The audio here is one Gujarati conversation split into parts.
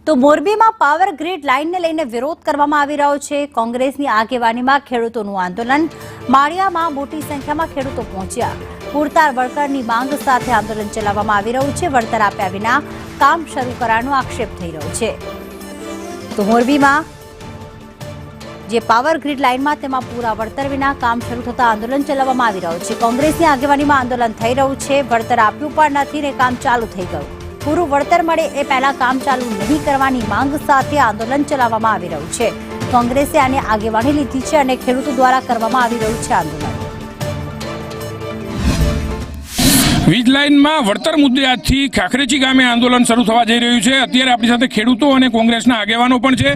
તો મોરબીમાં પાવર ગ્રીડ લાઇનને લઈને વિરોધ કરવામાં આવી રહ્યો છે। કોંગ્રેસની આગેવાનીમાં ખેડૂતોનું આંદોલન। માળિયામાં મોટી સંખ્યામાં ખેડૂતો પહોંચ્યા। પૂરતા વળતરની માંગ સાથે આંદોલન ચલાવવામાં આવી રહ્યું છે। વળતર આપ્યા વિના કામ શરૂ કરવાનો આક્ષેપ થઈ રહ્યો છે। તો મોરબીમાં જે પાવર ગ્રીડ લાઇનમાં તેમાં પૂરા વળતર વિના કામ શરૂ થતા આંદોલન ચલાવવામાં આવી રહ્યું છે। કોંગ્રેસની આગેવાનીમાં આંદોલન થઈ રહ્યું છે। વળતર આપ્યું પણ નથી ને કામ ચાલુ થઈ ગયું। પૂરું વળતર મળે એ પહેલા કામ ચાલુ નહીં કરવાની માંગ સાથે આંદોલન ચલાવવામાં આવી રહ્યું છે। કોંગ્રેસે આની આગેવાની લીધી છે અને ખેડૂતો દ્વારા કરવામાં આવી રહ્યું છે આંદોલન। વીજ લાઇનમાં વળતર મુદ્દે આજથી ખાખરેચી ગામે આંદોલન શરૂ થવા જઈ રહ્યું છે। અત્યારે આપણી સાથે ખેડૂતો અને કોંગ્રેસના આગેવાનો પણ છે।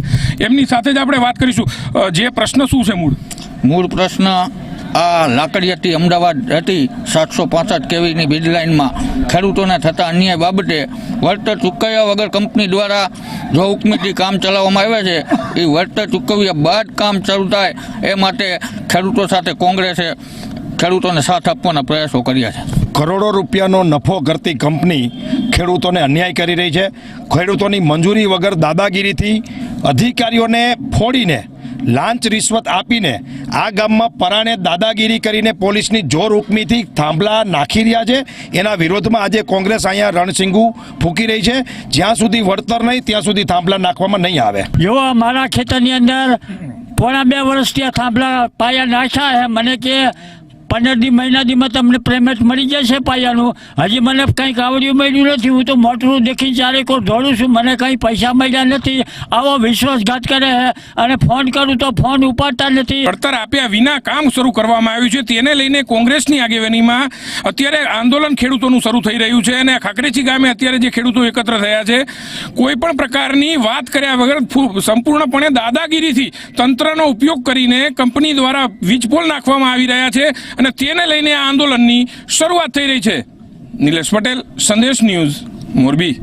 એમની સાથે જ આપણે વાત કરીશું। જે પ્રશ્ન શું છે? મૂળ પ્રશ્ન આ લાકડીયાથી અમદાવાદ હતી 765 કેવીની વીજ લાઇનમાં ખેડૂતોને થતા અન્યાય બાબતે વળતર ચૂકવ્યા વગર કંપની દ્વારા જો હુકમીથી કામ ચલાવવામાં આવે છે એ વળતર ચૂકવ્યા બાદ કામ શરૂ થાય એ માટે ખેડૂતો સાથે કોંગ્રેસે ખેડૂતોને સાથ આપવાના પ્રયાસો કર્યા છે। કરોડો રૂપિયાનો નફો કરતી કંપની ખેડૂતોને અન્યાય કરી રહી છે। ખેડૂતોની મંજૂરી વગર દાદાગીરીથી અધિકારીઓને ફોડીને લાંચ રિશ્વત આપીને આ ગામમાં પરાણે દાદાગીરી કરીને પોલીસની જોર હુકમીથી થાંભલા નાખી રહ્યા છે। એના વિરોધમાં આજે કોંગ્રેસ અહીંયા રણસિંગુ ફૂંકી રહી છે। જ્યાં સુધી વળતર નહીં ત્યાં સુધી થાંભલા નાખવામાં નહીં આવે। જો મારા ખેતરની અંદર પોણા 2 વર્ષથી આ થાંભલા પાયા નાખ્યા છે। મને કે 15 મહિનાથીમાં તમને પેમેન્ટ મળી જશે પાયાનું। હજી મને કંઈક આવડ્યું મળ્યું નથી। હું તો મોટરું દેખી ચારેકોર દોડું છું, મને કંઈ પૈસા મળ્યા નથી। આવો વિશ્વાસઘાત કરે છે અને ફોન કરું તો ફોન ઉપાડતા નથી। વળતર આપ્યા વિના કામ શરૂ કરવામાં આવ્યું છે। તેને લઈને કોંગ્રેસની આગેવાનીમાં અત્યારે આંદોલન ખેડૂતોનું શરૂ થઈ રહ્યું છે અને ખાખરેચી ગામે અત્યારે જે ખેડૂતો એકત્ર થયા છે, કોઈ પણ પ્રકારની વાત કર્યા વગર સંપૂર્ણપણે દાદાગીરીથી તંત્રનો ઉપયોગ કરીને કંપની દ્વારા વીજપોલ નાખવામાં આવી રહ્યા છે અને તેને લઈને આ આંદોલનની શરૂઆત થઈ રહી છે। નિલેશ પટેલ, સંદેશ ન્યૂઝ, મોરબી।